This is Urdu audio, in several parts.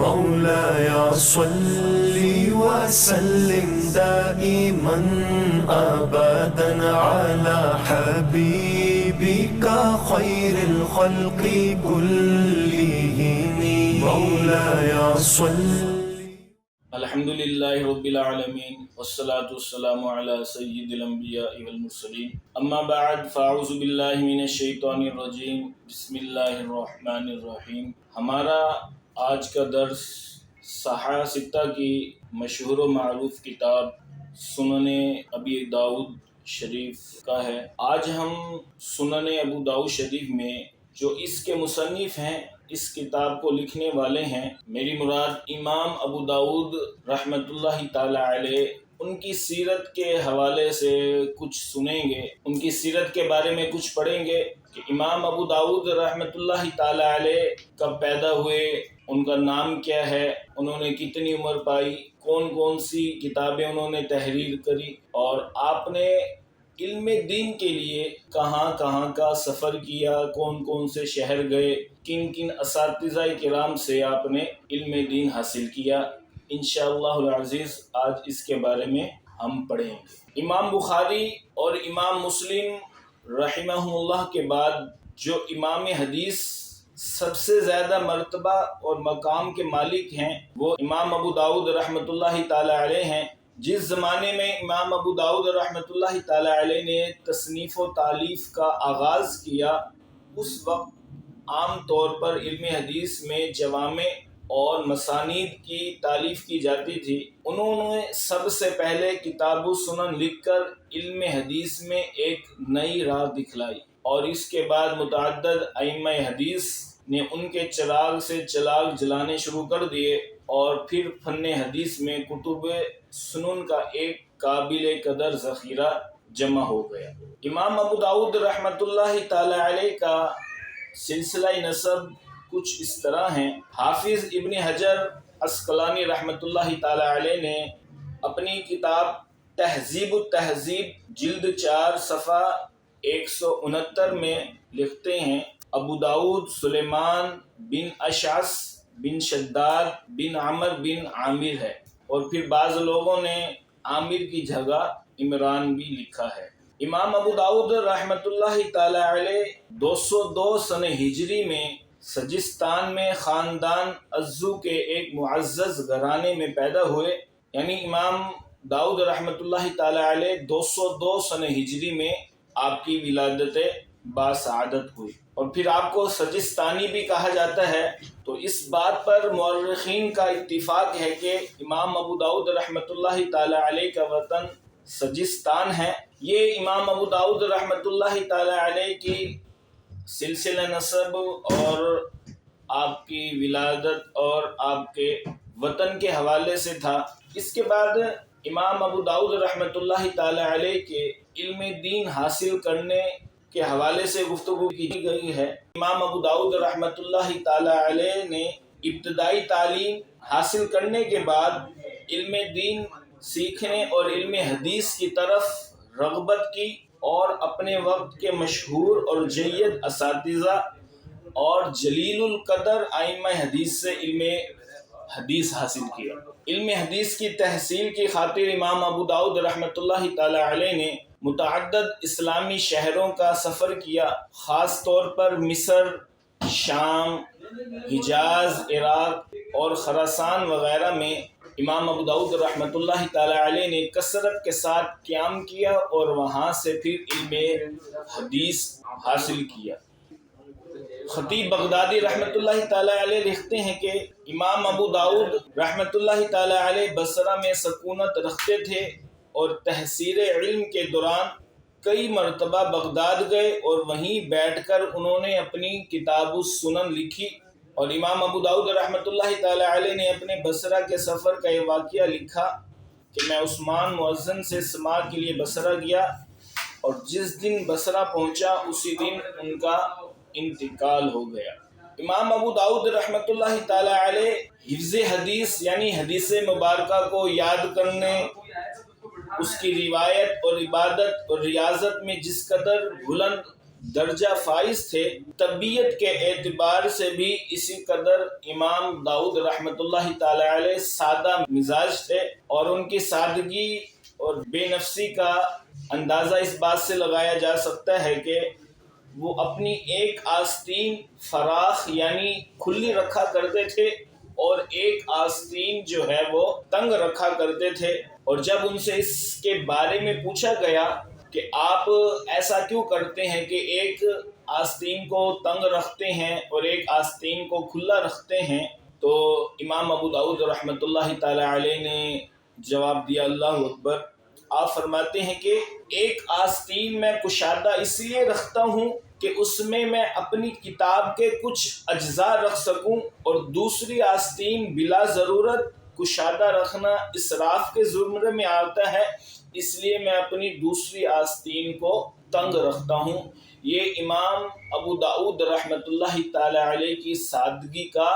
مولاي صل وسلم دائما أبدا على حبيبك خير الخلق كلهم مولاي صل. الحمدللہ رب العالمین والصلاة والسلام علی سید الانبیاء والمرسلین اما بعد فاعوذ باللہ من الشیطان الرجیم بسم اللہ الرحمن الرحیم. ہمارا آج کا درس صحاح ستہ کی مشہور و معروف کتاب سنن ابی داؤد شریف کا ہے. آج ہم سنن ابو داؤد شریف میں جو اس کے مصنف ہیں، اس کتاب کو لکھنے والے ہیں، میری مراد امام ابو داؤد رحمۃ اللہ تعالی علیہ، ان کی سیرت کے حوالے سے کچھ سنیں گے، ان کی سیرت کے بارے میں کچھ پڑھیں گے کہ امام ابو داؤد رحمۃ اللہ تعالی علیہ کب پیدا ہوئے، ان کا نام کیا ہے، انہوں نے کتنی عمر پائی، کون کون سی کتابیں انہوں نے تحریر کری، اور آپ نے علم دین کے لیے کہاں کہاں کا سفر کیا، کون کون سے شہر گئے، کن کن اساتذہ کرام سے آپ نے علم دین حاصل کیا. انشاءاللہ العزیز آج اس کے بارے میں ہم پڑھیں گے. امام بخاری اور امام مسلم رحمہ اللہ کے بعد جو امام حدیث سب سے زیادہ مرتبہ اور مقام کے مالک ہیں وہ امام ابو داؤد رحمۃ اللہ تعالی علیہ ہیں. جس زمانے میں امام ابو داؤد رحمۃ اللہ تعالی علیہ نے تصنیف و تالیف کا آغاز کیا، اس وقت عام طور پر علم حدیث میں جوامع اور مسانید کی تالیف کی جاتی تھی. انہوں نے سب سے پہلے کتاب السنن لکھ کر علم حدیث میں ایک نئی راہ دکھلائی، اور اس کے بعد متعدد ائمہ حدیث نے ان کے چراغ سے چراغ جلانے شروع کر دیے، اور پھر فن حدیث میں کتب سنن کا ایک قابل قدر ذخیرہ جمع ہو گیا. امام ابو داؤد رحمۃ اللہ تعالی علیہ کا سلسلہ نسب کچھ اس طرح ہیں. حافظ ابن حجر عسقلانی رحمۃ اللہ تعالی علیہ نے اپنی کتاب تہذیب التہذیب جلد 4 صفحہ 169 میں لکھتے ہیں: ابو داؤد سلیمان بن اشعث بن شداد بن عمر بن عامر ہے، اور پھر بعض لوگوں نے عامر کی جگہ عمران بھی لکھا ہے. امام ابو داؤد رحمۃ اللہ تعالی علیہ 202 سن ہجری میں سجستان میں خاندان عزو کے ایک معزز گھرانے میں پیدا ہوئے. یعنی امام داؤد رحمۃ اللہ تعالی علیہ 202 سن ہجری میں آپ کی ولادت باسعادت ہوئی، اور پھر آپ کو سجستانی بھی کہا جاتا ہے. تو اس بات پر مورخین کا اتفاق ہے کہ امام ابو داؤد رحمۃ اللہ تعالی علیہ کا وطن سجستان ہے. یہ امام ابو داؤد رحمۃ اللہ تعالی علیہ کی سلسلہ نسب اور آپ کی ولادت اور آپ کے وطن کے حوالے سے تھا. اس کے بعد امام ابو داؤد رحمۃ اللہ تعالی علیہ کے علم دین حاصل کرنے کے حوالے سے گفتگو کی گئی ہے. امام ابو داؤد رحمۃ اللہ تعالی علیہ نے ابتدائی تعلیم حاصل کرنے کے بعد علم دین سیکھنے اور علم حدیث کی طرف رغبت کی، اور اپنے وقت کے مشہور اور جید اساتذہ اور جلیل القدر ائمہ حدیث سے علم حدیث حاصل کیا. علم حدیث کی تحصیل کی خاطر امام ابو داؤد رحمۃ اللہ تعالی علیہ نے متعدد اسلامی شہروں کا سفر کیا، خاص طور پر مصر، شام، حجاز، عراق اور خراسان وغیرہ میں امام ابو داؤد رحمۃ اللہ تعالی علیہ نے کثرت کے ساتھ قیام کیا، اور وہاں سے پھر علم حدیث حاصل کیا. خطیب بغدادی رحمۃ اللہ تعالی علیہ لکھتے ہیں کہ امام ابو داؤد رحمۃ اللہ تعالی علیہ بصرہ میں سکونت رکھتے تھے، اور تحصیل علم کے دوران کئی مرتبہ بغداد گئے، اور وہیں بیٹھ کر انہوں نے اپنی کتاب السنن لکھی. اور امام ابو داؤد رحمۃ اللہ تعالی علیہ نے اپنے بصرہ کے سفر کا یہ واقعہ لکھا کہ میں عثمان مؤذن سے سماع کے لیے بصرہ گیا، اور جس دن بصرہ پہنچا اسی دن ان کا انتقال ہو گیا. امام ابو داؤد رحمۃ اللہ تعالی علیہ حفظ حدیث یعنی حدیث مبارکہ کو یاد کرنے، اس کی روایت اور عبادت اور ریاضت میں جس قدر بلند درجہ فائز تھے، طبیعت کے اعتبار سے بھی اسی قدر امام داؤد رحمۃ اللہ تعالی علیہ سادہ مزاج تھے، اور ان کی سادگی اور بے نفسی کا اندازہ اس بات سے لگایا جا سکتا ہے کہ وہ اپنی ایک آستین فراخ یعنی کھلی رکھا کرتے تھے اور ایک آستین جو ہے وہ تنگ رکھا کرتے تھے۔ اور جب ان سے اس کے بارے میں پوچھا گیا کہ آپ ایسا کیوں کرتے ہیں کہ ایک آستین کو تنگ رکھتے ہیں اور ایک آستین کو کھلا رکھتے ہیں، تو امام ابو داؤد رحمۃ اللہ تعالی علیہ نے جواب دیا، اللہ اکبر۔ آپ فرماتے ہیں کہ ایک آستین میں کشادہ اس لیے رکھتا ہوں کہ اس میں اپنی کتاب کے کچھ اجزاء رکھ سکوں، اور دوسری آستین بلا ضرورت کشادہ رکھنا اسراف کے زمرے میں آتا ہے، اس لیے میں اپنی دوسری آستین کو تنگ رکھتا ہوں۔ یہ امام ابو داؤد رحمۃ اللہ تعالی علیہ کی سادگی کا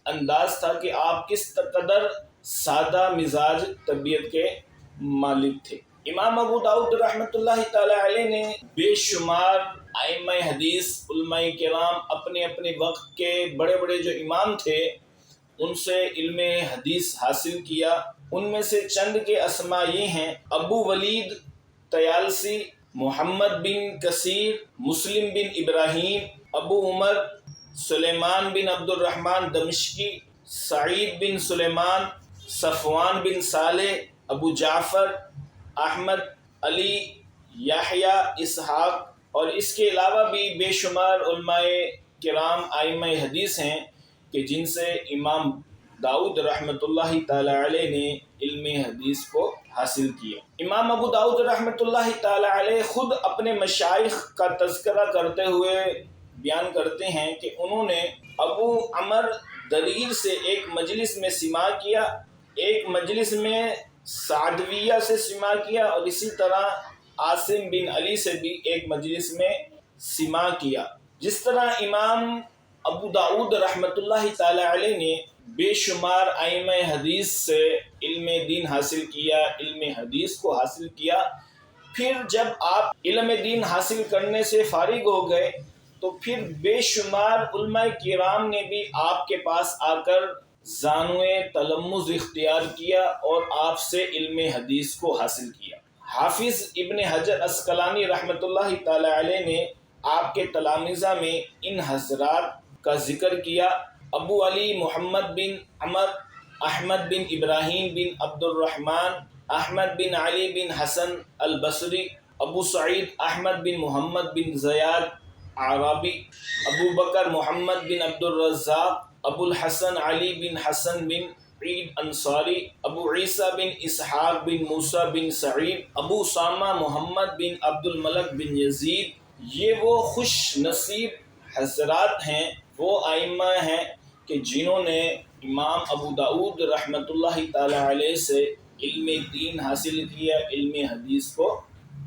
انداز تھا کہ آپ کس قدر سادہ مزاج طبیعت کے مالک تھے۔ امام ابو داؤد رحمۃ اللہ تعالی علیہ نے بے شمار ائمہ حدیث علماء کرام اپنے اپنے وقت کے بڑے بڑے جو امام تھے ان سے علم حدیث حاصل کیا۔ ان میں سے چند کے اسماء یہ ہیں: ابو ولید طیالسی، محمد بن کثیر، مسلم بن ابراہیم، ابو عمر، سلیمان بن عبد الرحمن دمشقی، سعید بن سلیمان، صفوان بن صالح، ابو جعفر، احمد، علی، یحییٰ، اسحاق، اور اس کے علاوہ بھی بے شمار علماء کرام ائمہ حدیث ہیں کہ جن سے امام داؤد رحمۃ اللہ تعالی علیہ نے علم حدیث کو حاصل کیا۔ امام ابو داؤد رحمۃ اللہ تعالی علیہ خود اپنے مشائخ کا تذکرہ کرتے ہوئے بیان کرتے ہیں کہ انہوں نے ابو عمر دریر سے ایک مجلس میں سماع کیا، ایک مجلس میں سعدویہ سے سماع کیا، اور اسی طرح عاصم بن علی سے بھی ایک مجلس میں سماع کیا۔ جس طرح امام ابو داؤد رحمۃ اللہ تعالی علیہ نے بے شمار ائمہ حدیث سے علم دین حاصل کیا، علم حدیث کو حاصل کیا، پھر جب آپ علم دین حاصل کرنے سے فارغ ہو گئے تو پھر بے شمار علماء کرام نے بھی آپ کے پاس آ کر زانوئے تلمذ اختیار کیا اور آپ سے علم حدیث کو حاصل کیا۔ حافظ ابن حجر عسقلانی رحمۃ اللہ تعالی علیہ نے آپ کے تلامذہ میں ان حضرات کا ذکر کیا: ابو علی محمد بن عمر، احمد بن ابراہیم بن عبد الرحمن، احمد بن علی بن حسن البصری، ابو سعید احمد بن محمد بن زیاد عرابی، ابو بکر محمد بن عبد الرزاق، ابو الحسن علی بن حسن بن عید انصاری، ابو عیسیٰ بن اسحاق بن موسیٰ بن سعید، ابو اسامہ محمد بن عبد الملک بن یزید۔ یہ وہ خوش نصیب حضرات ہیں، وہ ائمہ ہیں کہ جنہوں نے امام ابو داؤد رحمۃ اللہ تعالی علیہ سے علم دین حاصل کیا، علم حدیث کو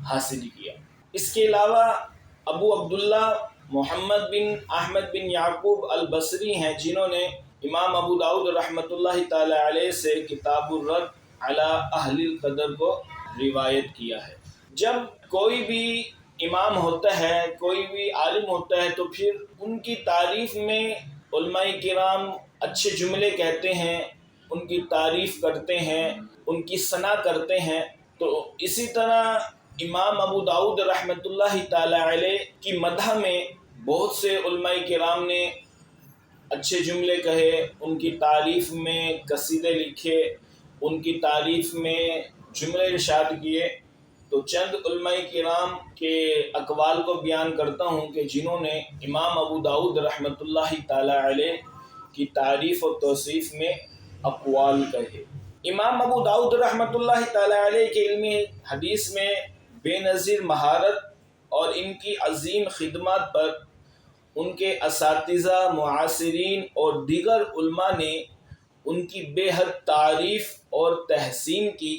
حاصل کیا۔ اس کے علاوہ ابو عبداللہ محمد بن احمد بن یعقوب البصری ہیں جنہوں نے امام ابو داؤد رحمۃ اللہ تعالی علیہ سے کتاب الرد علی اہل القدر کو روایت کیا ہے۔ جب کوئی بھی امام ہوتا ہے، کوئی بھی عالم ہوتا ہے، تو پھر ان کی تعریف میں علماء کرام اچھے جملے کہتے ہیں، ان کی تعریف کرتے ہیں، ان کی ثنا کرتے ہیں۔ تو اسی طرح امام ابو داؤد رحمۃ اللہ تعالی علیہ کی مدح میں بہت سے علماء کرام نے اچھے جملے کہے، ان کی تعریف میں قصیدے لکھے، ان کی تعریف میں جملے ارشاد کیے۔ تو چند علماء کرام کے اقوال کو بیان کرتا ہوں کہ جنہوں نے امام ابو داؤد رحمۃ اللہ تعالی علیہ کی تعریف و توصیف میں اقوال کہے۔ امام ابو داؤد رحمۃ اللہ تعالی علیہ کے علم حدیث میں بے نظیر مہارت اور ان کی عظیم خدمات پر ان کے اساتذہ، معاصرین اور دیگر علماء نے ان کی بے حد تعریف اور تحسین کی،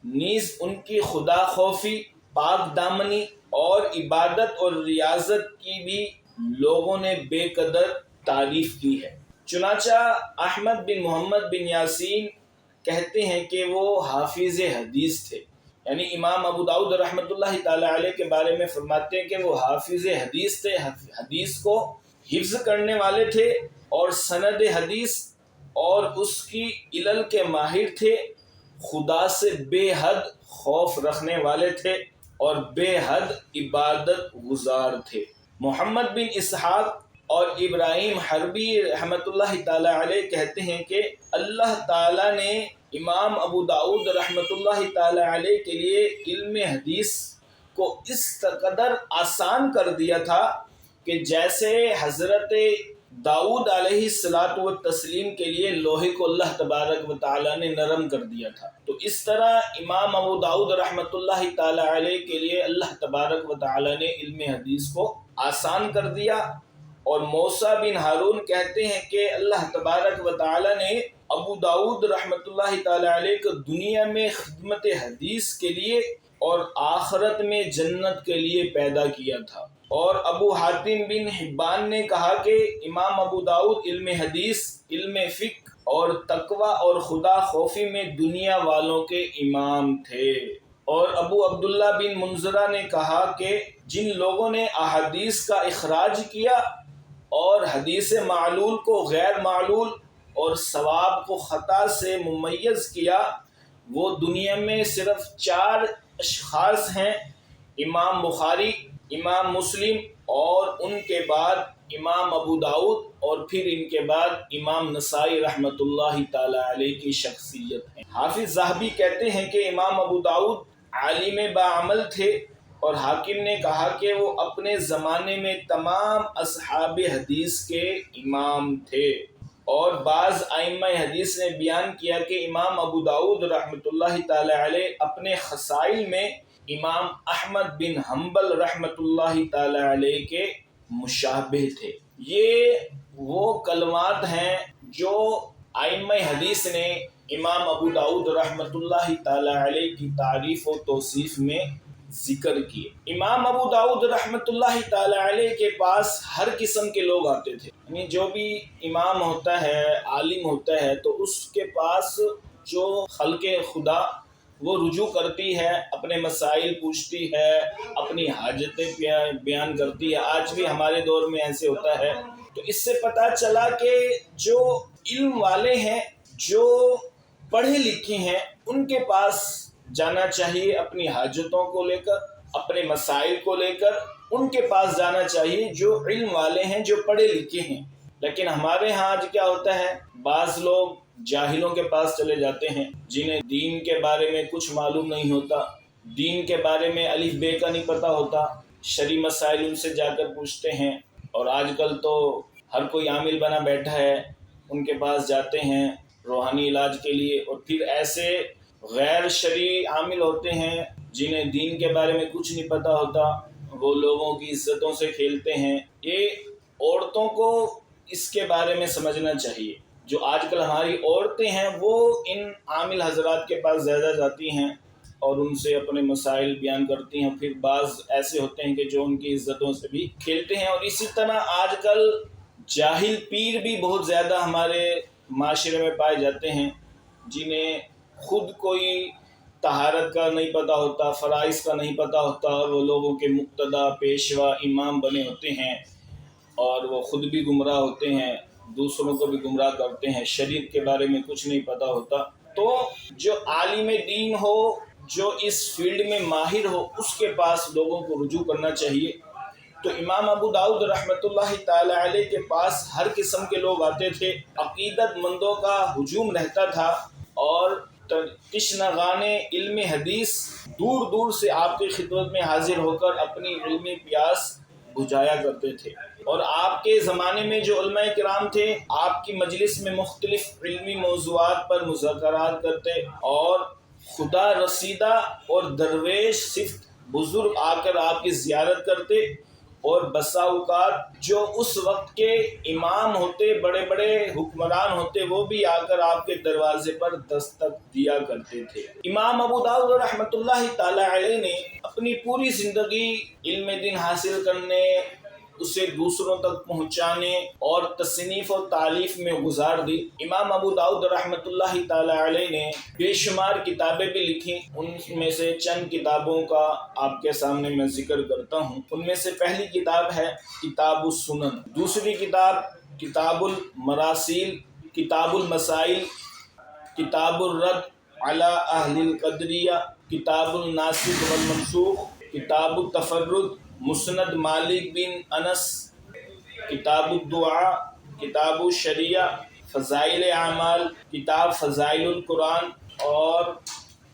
نیز ان کی خدا خوفی، پاک دامنی اور عبادت اور ریاضت کی بھی لوگوں نے بے قدر تعریف کی ہے۔ چنانچہ احمد بن محمد بن یاسین کہتے ہیں کہ وہ حافظ حدیث تھے، یعنی امام ابو داؤد رحمۃ اللہ تعالی علیہ کے بارے میں فرماتے ہیں کہ وہ حافظ حدیث تھے، حدیث کو حفظ کرنے والے تھے اور سند حدیث اور اس کی علل کے ماہر تھے، خدا سے بے حد خوف رکھنے والے تھے اور بے حد عبادت گزار تھے۔ محمد بن اسحاق اور ابراہیم حربی رحمۃ اللہ تعالی علیہ کہتے ہیں کہ اللہ تعالیٰ نے امام ابو داؤد رحمۃ اللہ تعالی علیہ کے لیے علم حدیث کو اس قدر آسان کر دیا تھا کہ جیسے حضرت داؤد علیہ الصلاۃ والتسلیم کے لیے لوہے کو اللہ تبارک و تعالیٰ نے نرم کر دیا تھا، تو اس طرح امام ابو داؤد رحمۃ اللہ تعالی علیہ کے لیے اللہ تبارک و تعالیٰ نے علم حدیث کو آسان کر دیا۔ اور موسیٰ بن ہارون کہتے ہیں کہ اللہ تبارک و تعالیٰ نے ابو داؤد رحمۃ اللہ تعالی علیہ کو دنیا میں خدمت حدیث کے لیے اور آخرت میں جنت کے لیے پیدا کیا تھا۔ اور ابو حاتم بن حبان نے کہا کہ امام ابو داؤد علم حدیث، علم فقہ اور تقوی اور خدا خوفی میں دنیا والوں کے امام تھے۔ اور ابو عبداللہ بن منذرہ نے کہا کہ جن لوگوں نے احادیث کا اخراج کیا اور حدیث معلول کو غیر معلول اور ثواب کو خطا سے ممیز کیا، وہ دنیا میں صرف 4 اشخاص ہیں، امام بخاری، امام مسلم اور ان کے بعد امام ابو داؤد اور پھر ان کے بعد امام نسائی رحمۃ اللہ تعالی علیہ کی شخصیت ہے۔ حافظ ذہبی کہتے ہیں کہ امام ابو داؤد عالم باعمل تھے اور حاکم نے کہا کہ وہ اپنے زمانے میں تمام اصحاب حدیث کے امام تھے۔ اور بعض ائمہ حدیث نے بیان کیا کہ امام ابو داؤد رحمۃ اللہ تعالی علیہ اپنے خصائل میں امام احمد بن حنبل رحمۃ اللہ تعالی علیہ کے مشابہ تھے۔ یہ وہ کلمات ہیں جو ائمہ حدیث نے امام ابو داؤد رحمۃ اللہ تعالی علیہ کی تعریف و توصیف میں ذکر کیے۔ امام ابو داؤد رحمۃ اللہ تعالی علیہ کے پاس ہر قسم کے لوگ آتے تھے، یعنی جو بھی امام ہوتا ہے، عالم ہوتا ہے، تو اس کے پاس جو خلق خدا وہ رجوع کرتی ہے، اپنے مسائل پوچھتی ہے، اپنی حاجتیں بیان کرتی ہے۔ آج بھی ہمارے دور میں ایسے ہوتا ہے۔ تو اس سے پتہ چلا کہ جو علم والے ہیں، جو پڑھے لکھے ہیں، ان کے پاس جانا چاہیے اپنی حاجتوں کو لے کر، اپنے مسائل کو لے کر ان کے پاس جانا چاہیے جو علم والے ہیں، جو پڑھے لکھے ہیں۔ لیکن ہمارے ہاں آج کیا ہوتا ہے، بعض لوگ جاہلوں کے پاس چلے جاتے ہیں جنہیں دین کے بارے میں کچھ معلوم نہیں ہوتا، دین کے بارے میں الف بے کا نہیں پتہ ہوتا، شرعی مسائل ان سے جا کر پوچھتے ہیں۔ اور آج کل تو ہر کوئی عامل بنا بیٹھا ہے، ان کے پاس جاتے ہیں روحانی علاج کے لیے، اور پھر ایسے غیر شرعی عامل ہوتے ہیں جنہیں دین کے بارے میں کچھ نہیں پتہ ہوتا، وہ لوگوں کی عزتوں سے کھیلتے ہیں۔ یہ عورتوں کو اس کے بارے میں سمجھنا چاہیے۔ جو آج کل ہماری عورتیں ہیں وہ ان عامل حضرات کے پاس زیادہ جاتی ہیں اور ان سے اپنے مسائل بیان کرتی ہیں، پھر بعض ایسے ہوتے ہیں کہ جو ان کی عزتوں سے بھی کھیلتے ہیں۔ اور اسی طرح آج کل جاہل پیر بھی بہت زیادہ ہمارے معاشرے میں پائے جاتے ہیں، جنہیں خود کوئی طہارت کا نہیں پتہ ہوتا، فرائض کا نہیں پتہ ہوتا، اور وہ لوگوں کے مقتدا، پیشوا، امام بنے ہوتے ہیں، اور وہ خود بھی گمراہ ہوتے ہیں، دوسروں کو بھی گمراہ کرتے ہیں، شریعت کے بارے میں کچھ نہیں پتہ ہوتا۔ تو جو عالم دین ہو، جو اس فیلڈ میں ماہر ہو، اس کے پاس لوگوں کو رجوع کرنا چاہیے۔ تو امام ابو داؤد رحمۃ اللہ تعالی علیہ کے پاس ہر قسم کے لوگ آتے تھے، عقیدت مندوں کا ہجوم رہتا تھا، اور تشنگان علم حدیث دور دور سے آپ کی خدمت میں حاضر ہو کر اپنی علمی پیاس بجھایا کرتے تھے۔ اور آپ کے زمانے میں جو علماء کرام تھے، آپ کی مجلس میں مختلف علمی موضوعات پر مذاکرات کرتے، اور خدا رسیدہ اور درویش صفت بزرگ آ کر آپ کی زیارت کرتے، اور بسا اوقات جو اس وقت کے امام ہوتے، بڑے بڑے حکمران ہوتے، وہ بھی آ کر آپ کے دروازے پر دستک دیا کرتے تھے۔ امام ابو داؤد رحمۃ اللہ تعالی علیہ نے اپنی پوری زندگی علم دین حاصل کرنے اسے دوسروں تک پہنچانے اور تصنیف و تالیف میں گزار دی۔ امام ابو داؤد رحمۃ اللہ تعالی علیہ نے بے شمار کتابیں بھی لکھی، ان میں سے چند کتابوں کا آپ کے سامنے میں ذکر کرتا ہوں۔ ان میں سے پہلی کتاب ہے کتاب السنن، دوسری کتاب کتاب المراسیل، کتاب المسائل، کتاب الرد علی اہل القدریہ، کتاب الناسخ والمنسوخ، کتاب التفرد، مسند مالک بن انس، کتاب الدعاء، کتاب الشریعہ، فضائل اعمال، کتاب فضائل القرآن، اور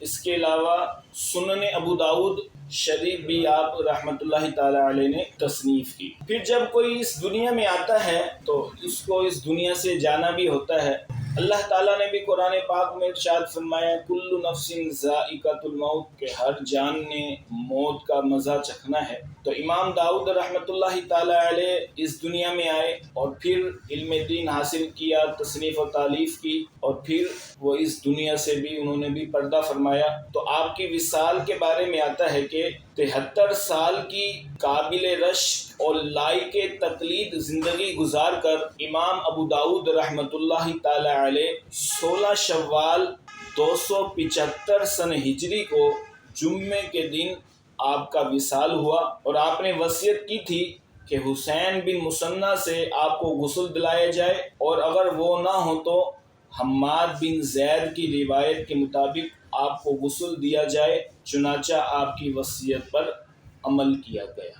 اس کے علاوہ سنن ابو داؤد شریف بھی آپ رحمۃ اللہ تعالی علیہ نے تصنیف کی۔ پھر جب کوئی اس دنیا میں آتا ہے تو اس کو اس دنیا سے جانا بھی ہوتا ہے۔ اللہ تعالیٰ نے بھی قرآن پاک میں ارشاد فرمایا کل نفس ذائقۃ الموت، کہ ہر جان نے موت کا مزہ چکھنا ہے۔ تو امام داؤد رحمۃ اللہ تعالی علیہ اس دنیا میں آئے اور پھر علم دین حاصل کیا، تصنیف و تالیف کی، اور پھر وہ اس دنیا سے بھی انہوں نے بھی پردہ فرمایا۔ تو آپ کی وصال کے بارے میں آتا ہے کہ 73 سال کی قابل رشک اور لائق تقلید زندگی گزار کر امام ابو داؤد رحمۃ اللہ تعالی علیہ 16 شوال 275 سن ہجری کو جمعے کے دن آپ کا وصال ہوا، اور آپ نے وصیت کی تھی کہ حسین بن مثنیٰ سے آپ کو غسل دلایا جائے، اور اگر وہ نہ ہو تو حماد بن زید کی روایت کے مطابق آپ کو غسل دیا جائے۔ چنانچہ آپ کی وصیت پر عمل کیا گیا۔